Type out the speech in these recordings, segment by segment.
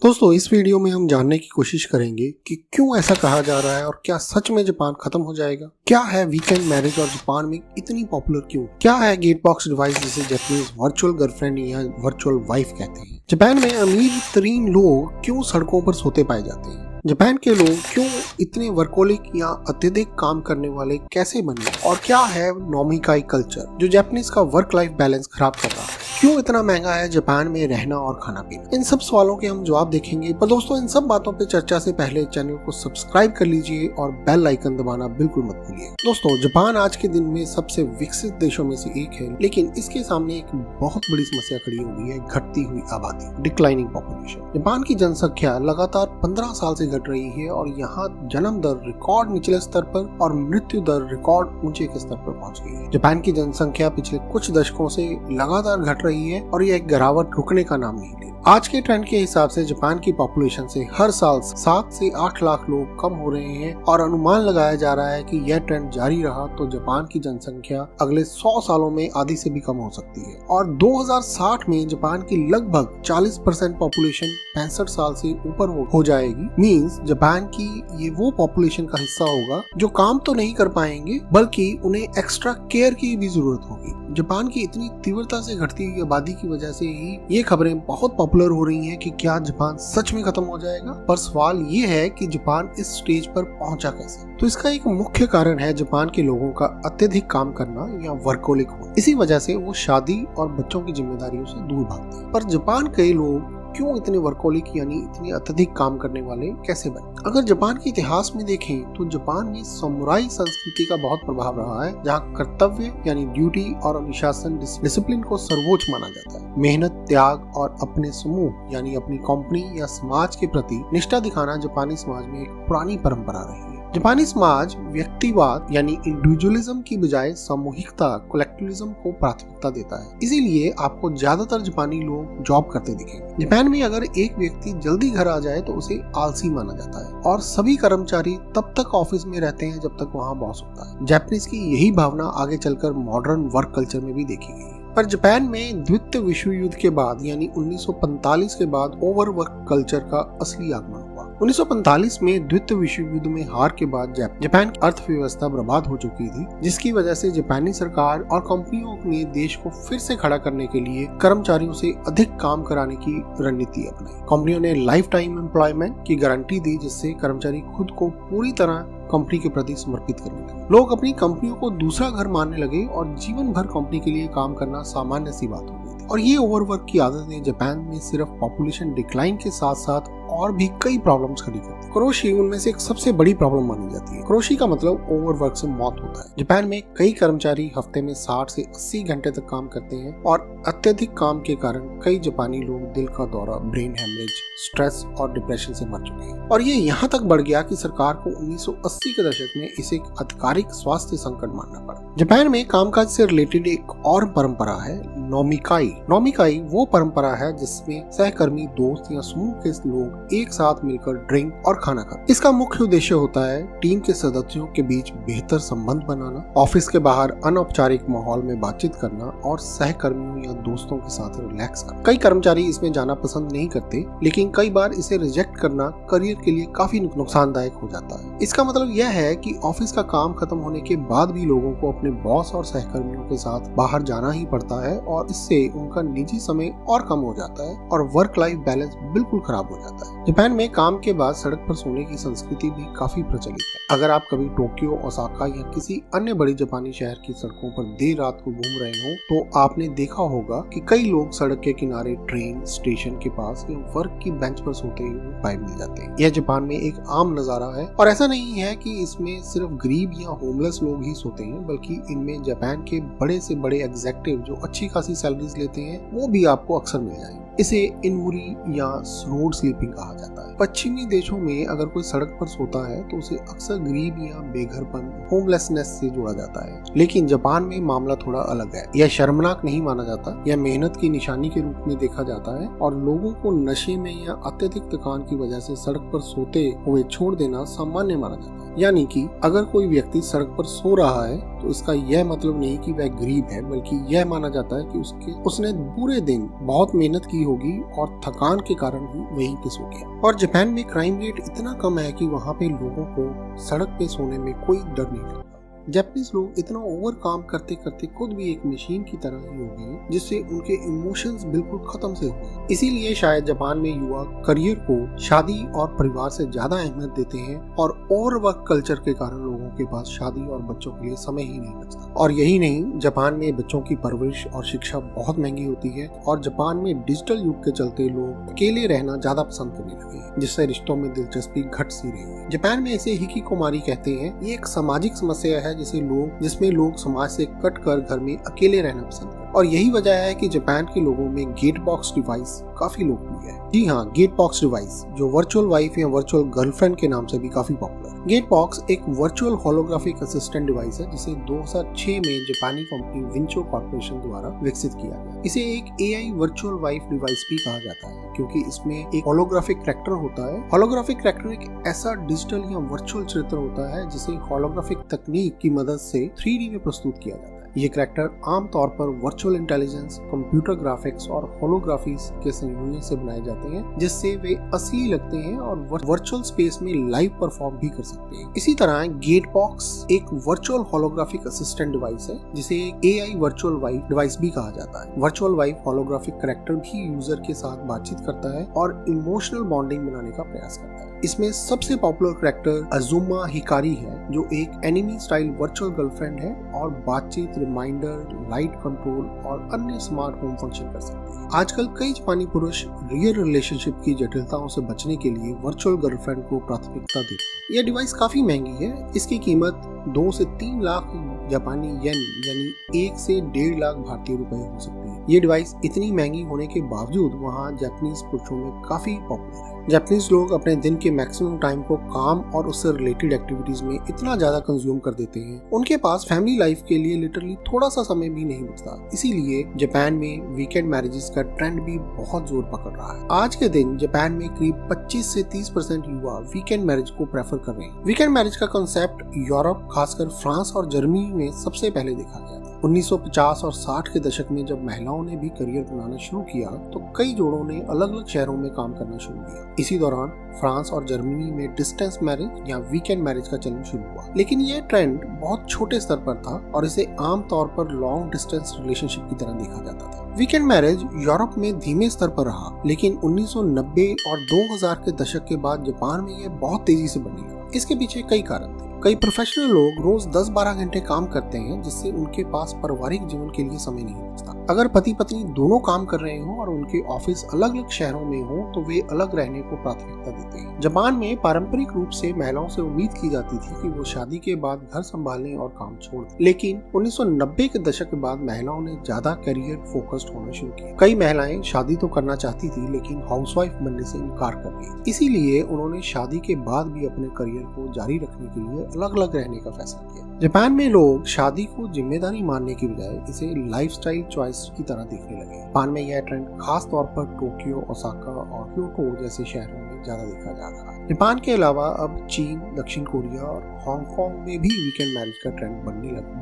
दोस्तों इस वीडियो में हम जानने की कोशिश करेंगे कि क्यों ऐसा कहा जा रहा है और क्या सच में जापान खत्म हो जाएगा। क्या है वीकेंड मैरिज और जापान में इतनी पॉपुलर क्यों। क्या है गेट बॉक्स डिवाइस जिसे जापानीज वर्चुअल गर्लफ्रेंड या वर्चुअल वाइफ कहते हैं। जापान में अमीर तरीन लोग क्यों सड़कों पर सोते पाए जाते हैं। जापान के लोग क्यों इतने वर्कोलिक या अत्यधिक काम करने वाले कैसे बने और क्या है नोमिकाई कल्चर जो जापानीज का वर्क लाइफ बैलेंस खराब कर रहा है। क्यों इतना महंगा है जापान में रहना और खाना पीना। इन सब सवालों के हम जवाब देखेंगे। पर दोस्तों इन सब बातों पे चर्चा से पहले चैनल को सब्सक्राइब कर लीजिए और बेल आइकन दबाना बिल्कुल मत भूलिए। दोस्तों जापान आज के दिन में सबसे विकसित देशों में से एक है, लेकिन इसके सामने एक बहुत बड़ी समस्या खड़ी हो गई है, घटती हुई आबादी, डिक्लाइनिंग पॉपुलेशन। जापान की जनसंख्या लगातार 15 साल से घट रही है और यहाँ जन्म दर रिकॉर्ड निचले स्तर पर और मृत्यु दर रिकॉर्ड ऊंचे के स्तर पर पहुंच गई है। जापान की जनसंख्या पिछले कुछ दशकों से लगातार घट रही है और यह गिरावट रुकने का नाम नहीं ले। आज के ट्रेंड के हिसाब से जापान की पॉपुलेशन से हर साल 7 से 8 लाख लोग कम हो रहे हैं और अनुमान लगाया जा रहा है कि यह ट्रेंड जारी रहा तो जापान की जनसंख्या अगले 100 सालों में आधी से भी कम हो सकती है और 2060 में जापान की लगभग 40% पॉपुलेशन 65 साल से ऊपर हो जाएगी। मींस जापान की ये वो पॉपुलेशन का हिस्सा होगा जो काम तो नहीं कर पाएंगे बल्कि उन्हें एक्स्ट्रा केयर की भी जरूरत होगी। जापान की इतनी तीव्रता से घटती हुई आबादी की वजह से ही ये खबरें बहुत पॉपुलर हो रही हैं कि क्या जापान सच में खत्म हो जाएगा। पर सवाल ये है कि जापान इस स्टेज पर पहुंचा कैसे। तो इसका एक मुख्य कारण है जापान के लोगों का अत्यधिक काम करना या वर्कोलिक होना। इसी वजह से वो शादी और बच्चों की जिम्मेदारियों से दूर भागते हैं। पर जापान के लोग क्यों इतने वर्कोलिक यानी इतने अत्यधिक काम करने वाले कैसे बने। अगर जापान के इतिहास में देखें तो जापान में समुराई संस्कृति का बहुत प्रभाव रहा है, जहाँ कर्तव्य यानी ड्यूटी और अनुशासन डिसिप्लिन को सर्वोच्च माना जाता है। मेहनत, त्याग और अपने समूह यानी अपनी कंपनी या समाज के प्रति निष्ठा दिखाना जापानी समाज में एक पुरानी परंपरा रही है। जापानी समाज व्यक्तिवाद यानी इंडिविजुअलिज्म की बजाय सामूहिकता कलेक्टिविज्म को प्राथमिकता देता है। इसीलिए आपको ज्यादातर जापानी लोग जॉब करते दिखेंगे। जापान में अगर एक व्यक्ति जल्दी घर आ जाए तो उसे आलसी माना जाता है और सभी कर्मचारी तब तक ऑफिस में रहते हैं जब तक वहाँ बॉस होता है। जापानीज की यही भावना आगे चलकर मॉडर्न वर्क कल्चर में भी देखी गई है। पर जापान में द्वितीय विश्व युद्ध के बाद यानी 1945 के बाद ओवरवर्क कल्चर का असली आगमन हुआ। 1945 में द्वितीय विश्व युद्ध में हार के बाद जापान की अर्थव्यवस्था बर्बाद हो चुकी थी, जिसकी वजह से जापानी सरकार और कंपनियों ने देश को फिर से खड़ा करने के लिए कर्मचारियों से अधिक काम कराने की रणनीति अपनाई। कंपनियों ने लाइफ टाइम एम्प्लॉयमेंट की गारंटी दी, जिससे कर्मचारी खुद को पूरी तरह कंपनी के प्रति समर्पित करने लगे। लोग अपनी कंपनियों को दूसरा घर मानने लगे और जीवन भर कंपनी के लिए काम करना सामान्य सी बात हो गई थी। और ये ओवरवर्क की आदतें जापान में सिर्फ पॉपुलेशन डिक्लाइन के साथ साथ और भी कई प्रॉब्लम्स खड़ी करती है। क्रोशी उनमें से एक सबसे बड़ी प्रॉब्लम मानी जाती है। क्रोशी का मतलब ओवरवर्क से मौत होता है। जापान में कई कर्मचारी हफ्ते में 60 से 80 घंटे तक काम करते हैं और अत्यधिक काम के कारण कई जापानी लोग दिल का दौरा, ब्रेन हेमरेज, स्ट्रेस और डिप्रेशन से मर चुके हैं। और ये यहाँ तक बढ़ गया कि सरकार को 1980 के दशक में इसे एक आधिकारिक स्वास्थ्य संकट मानना पड़ा। जापान में कामकाज से रिलेटेड एक और परंपरा है नोमिकाई। नोमिकाई वो परंपरा है जिसमें सहकर्मी, दोस्त या समूह के लोग एक साथ मिलकर ड्रिंक और खाना खाते। इसका मुख्य उद्देश्य होता है टीम के सदस्यों के बीच बेहतर संबंध बनाना, ऑफिस के बाहर अनौपचारिक माहौल में बातचीत करना और सहकर्मियों या दोस्तों के साथ रिलैक्स करना। कई कर्मचारी इसमें जाना पसंद नहीं करते, लेकिन कई बार इसे रिजेक्ट करना करियर के लिए काफी नुकसानदायक हो जाता है। इसका मतलब यह है कि ऑफिस का काम खत्म होने के बाद भी लोगों को अपने बॉस और सहकर्मियों के साथ बाहर जाना ही पड़ता है और इससे उनका निजी समय और कम हो जाता है और वर्क लाइफ बैलेंस बिल्कुल खराब हो जाता है। जापान में काम के बाद सड़क पर सोने की संस्कृति भी काफी प्रचलित है। अगर आप कभी टोक्यो, ओसाका या किसी अन्य बड़ी जापानी शहर की सड़कों पर देर रात को घूम रहे हो तो आपने देखा होगा कि कई लोग सड़क के किनारे, ट्रेन स्टेशन के पास या वर्क की बेंच पर सोते हुए पाए मिल जाते हैं। यह जापान में एक आम नजारा है और ऐसा नहीं है कि इसमें सिर्फ गरीब या होमलेस लोग ही सोते हैं, बल्कि इनमें जापान के बड़े से बड़े एग्जीक्यूटिव जो अच्छी खासी सैलरीज लेते हैं वो भी आपको अक्सर मिल जाएंगे। इसे इनमुरी या रोड स्लीपिंग कहा जाता है। पश्चिमी देशों में अगर कोई सड़क पर सोता है तो उसे अक्सर गरीब या बेघरपन, होमलेसनेस से जोड़ा जाता है। लेकिन जापान में मामला थोड़ा अलग है। यह शर्मनाक नहीं माना जाता, यह मेहनत की निशानी के रूप में देखा जाता है और लोगों को नशे में या अत्यधिक थकान की वजह से सड़क पर सोते हुए छोड़ देना सामान्य माना जाता है। यानी कि अगर कोई व्यक्ति सड़क पर सो रहा है तो इसका यह मतलब नहीं कि वह गरीब है, बल्कि यह माना जाता है कि उसने पूरे दिन बहुत मेहनत की होगी और थकान के कारण ही वहीं पे सो गया। और जापान में क्राइम रेट इतना कम है कि वहाँ पे लोगों को सड़क पे सोने में कोई डर नहीं लगता। जापानीज लोग इतना ओवर काम करते करते खुद भी एक मशीन की तरह ही हो गए हैं, जिससे उनके इमोशंस बिल्कुल खत्म से हो गए। इसीलिए शायद जापान में युवा करियर को शादी और परिवार से ज्यादा अहमियत देते हैं और ओवरवर्क कल्चर के कारण लोगों के पास शादी और बच्चों के लिए समय ही नहीं बचता। और यही नहीं, जापान में बच्चों की परवरिश और शिक्षा बहुत महंगी होती है और जापान में डिजिटल युग के चलते लोग अकेले रहना ज्यादा पसंद करने लगे हैं, जिससे रिश्तों में दिलचस्पी घट सी रही है। जापान में इसे हिकिकोमारी कहते हैं। ये एक सामाजिक समस्या है जिसमें लोग समाज से कट कर घर में अकेले रहना पसंद करते हैं। और यही वजह है कि जापान के लोगों में गेट बॉक्स डिवाइस काफी लोकप्रिय है। जी हाँ, गेट बॉक्स डिवाइस जो वर्चुअल वाइफ या वर्चुअल गर्लफ्रेंड के नाम से भी काफी पॉपुलर है। गेट बॉक्स एक वर्चुअल होलोग्राफिक असिस्टेंट डिवाइस है जिसे 2006 में जापानी कंपनी विंचो कॉर्पोरेशन द्वारा विकसित किया गया। इसे एक एआई वर्चुअल वाइफ डिवाइस भी कहा जाता है क्योंकि इसमें एक होलोग्राफिक कैरेक्टर होता है। होलोग्राफिक कैरेक्टर एक ऐसा डिजिटल या वर्चुअल चित्र होता है जिसे होलोग्राफिक तकनीक की मदद से 3D में प्रस्तुत किया जाता है। ये कैरेक्टर आमतौर पर वर्चुअल इंटेलिजेंस, कंप्यूटर ग्राफिक्स और होलोग्राफीज के संयोजन से बनाए जाते हैं, जिससे वे असली लगते हैं और वर्चुअल स्पेस में लाइव परफॉर्म भी कर सकते हैं। इसी तरह गेट बॉक्स एक वर्चुअल होलोग्राफिक असिस्टेंट डिवाइस है जिसे एआई वर्चुअल वाइफ डिवाइस भी कहा जाता है। वर्चुअल वाइफ होलोग्राफिक कैरेक्टर भी यूजर के साथ बातचीत करता है और इमोशनल बॉन्डिंग बनाने का प्रयास करता है। इसमें सबसे पॉपुलर कैरेक्टर अजुमा हिकारी है, जो एक एनिमी स्टाइल वर्चुअल गर्लफ्रेंड है और बातचीत, रिमाइंडर, लाइट कंट्रोल और अन्य स्मार्ट होम फंक्शन कर सकती है। आजकल कई जापानी पुरुष रियल रिलेशनशिप की जटिलताओं से बचने के लिए वर्चुअल गर्लफ्रेंड को प्राथमिकता देते हैं। यह डिवाइस काफी महंगी है। इसकी कीमत 2 से 3 लाख जापानी येन यानी 1 से 1.5 लाख भारतीय रुपए हो सकती है। ये डिवाइस इतनी महंगी होने के बावजूद वहाँ जापानीज पुरुषों में काफी पॉपुलर है। जापानीज लोग अपने दिन के मैक्सिमम टाइम को काम और उससे रिलेटेड एक्टिविटीज में इतना ज्यादा कंज्यूम कर देते हैं, उनके पास फैमिली लाइफ के लिए लिटरली थोड़ा सा समय भी नहीं बचता। इसीलिए जापान में वीकेंड मैरिजेस का ट्रेंड भी बहुत जोर पकड़ रहा है। आज के दिन जापान में करीब 25 से 30% युवा वीकेंड मैरिज को प्रेफर कर रहे हैं। वीकेंड मैरिज का कंसेप्ट यूरोप, खासकर फ्रांस और जर्मनी में सबसे पहले देखा गया था। 1950 और 60 के दशक में जब महिलाओं ने भी करियर बनाना शुरू किया तो कई जोड़ों ने अलग अलग शहरों में काम करना शुरू किया। इसी दौरान फ्रांस और जर्मनी में डिस्टेंस मैरिज या वीकेंड मैरिज का चलन शुरू हुआ, लेकिन यह ट्रेंड बहुत छोटे स्तर पर था और इसे आमतौर पर लॉन्ग डिस्टेंस रिलेशनशिप की तरह देखा जाता था। वीकेंड मैरिज यूरोप में धीमे स्तर पर रहा, लेकिन 1990 और 2000 के दशक के बाद जापान में यह बहुत तेजी से बढ़ने लगा। इसके पीछे कई कारण थे। कई प्रोफेशनल लोग रोज 10-12 घंटे काम करते हैं, जिससे उनके पास पारिवारिक जीवन के लिए समय नहीं बचता। अगर पति पत्नी दोनों काम कर रहे हों और उनके ऑफिस अलग अलग शहरों में हो तो वे अलग रहने को प्राथमिकता देते हैं। जापान में पारंपरिक रूप से महिलाओं से उम्मीद की जाती थी कि वो शादी के बाद घर संभालने और काम छोड़ दें, लेकिन 1990 के दशक के बाद महिलाओं ने ज्यादा करियर फोकस्ड होना शुरू किया। कई महिलाएं शादी तो करना चाहती थी, लेकिन हाउसवाइफ बनने से इनकार कर गई। इसीलिए उन्होंने शादी के बाद भी अपने करियर को जारी रखने के लिए अलग अलग रहने का फैसला किया। जापान में लोग शादी को जिम्मेदारी मानने की बजाय इसे लाइफस्टाइल चॉइस की तरह देखने लगे। जापान में यह ट्रेंड खास तौर पर टोक्यो, ओसाका और क्योटो जैसे शहरों में ज्यादा देखा जा रहा है। जापान के अलावा अब चीन, दक्षिण कोरिया और हांगकांग में भी वीकेंड मैरिज का ट्रेंड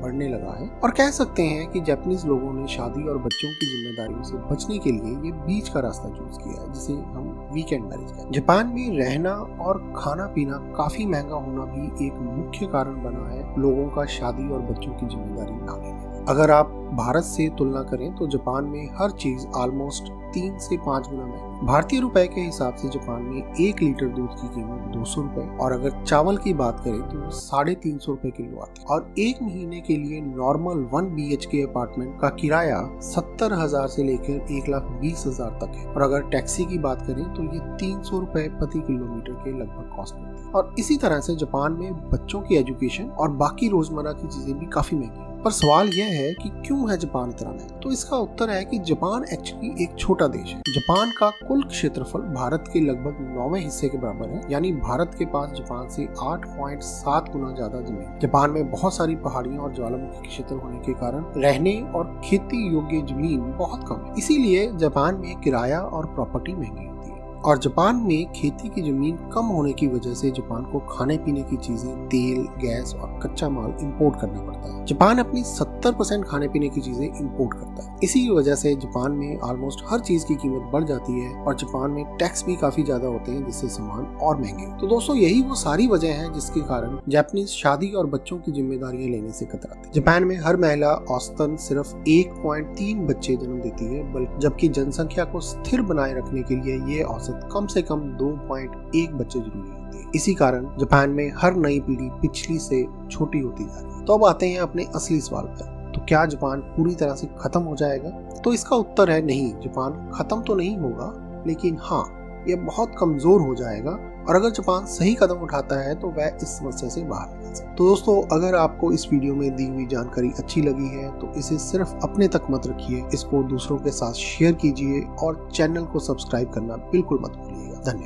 बढ़ने लगा है। और कह सकते हैं कि जापानीज लोगों ने शादी और बच्चों की जिम्मेदारियों से बचने के लिए ये बीच का रास्ता चूज किया है, जिसे हम वीकेंड मैरिज कहते हैं। जापान में रहना और खाना पीना काफी महंगा होना भी एक मुख्य कारण बना है लोगों का शादी और बच्चों की जिम्मेदारी ना लेने। अगर आप भारत से तुलना करें तो जापान में हर चीज ऑलमोस्ट 3 से 5 गुना महंगी। भारतीय रुपए के हिसाब से जापान में 1 लीटर दूध की कीमत 200 रुपए और अगर चावल की बात करें तो 350 रुपए किलो आती है। और एक महीने के लिए नॉर्मल 1 BHK अपार्टमेंट का किराया 70,000 से लेकर 1,20,000 तक है। और अगर टैक्सी की बात करें तो ये 300 रुपए प्रति किलोमीटर के लगभग कॉस्ट करती है। और इसी तरह से जापान में बच्चों की एजुकेशन और बाकी रोजमर्रा की चीजें भी काफी महंगी है। पर सवाल यह है कि क्यों है जापान इतना महंगा? तो इसका उत्तर है कि जापान एक्चुअली एक छोटा देश है। जापान का कुल क्षेत्रफल भारत के लगभग 9वें हिस्से के बराबर है, यानी भारत के पास जापान से 8.7 गुना ज्यादा जमीन। जापान में बहुत सारी पहाड़ियां और ज्वालामुखी क्षेत्र होने के कारण रहने और खेती योग्य जमीन बहुत कम है। इसीलिए जापान में किराया और प्रॉपर्टी महंगी होती है। और जापान में खेती की जमीन कम होने की वजह से जापान को खाने पीने की चीजें, तेल, गैस और कच्चा माल इंपोर्ट करना पड़ता है। जापान अपनी 70% खाने पीने की चीजें इंपोर्ट करता है। इसी की वजह से जापान में ऑलमोस्ट हर चीज की कीमत बढ़ जाती है और जापान में टैक्स भी काफी ज्यादा होते हैं, जिससे सामान और महंगे। तो दोस्तों यही वो सारी वजह है जिसके कारण जापानीज शादी और बच्चों की जिम्मेदारियां लेने से कतराते हैं। जापान में हर महिला औसतन सिर्फ 1.3 बच्चे जन्म देती है, जबकि जनसंख्या को स्थिर बनाए रखने के लिए ये औसत कम से कम 2.1 बच्चे जरूरी होते हैं। इसी कारण जापान में हर नई पीढ़ी पिछली से छोटी होती जा रही है। तो अब आते हैं अपने असली सवाल पर, तो क्या जापान पूरी तरह से खत्म हो जाएगा? तो इसका उत्तर है नहीं, जापान खत्म तो नहीं होगा, लेकिन हाँ, यह बहुत कमजोर हो जाएगा और अगर जापान सही कदम उठाता है तो वह इस समस्या से बाहर निकल सकता है। तो दोस्तों अगर आपको इस वीडियो में दी हुई जानकारी अच्छी लगी है तो इसे सिर्फ अपने तक मत रखिए, इसको दूसरों के साथ शेयर कीजिए और चैनल को सब्सक्राइब करना बिल्कुल मत भूलिएगा। धन्यवाद।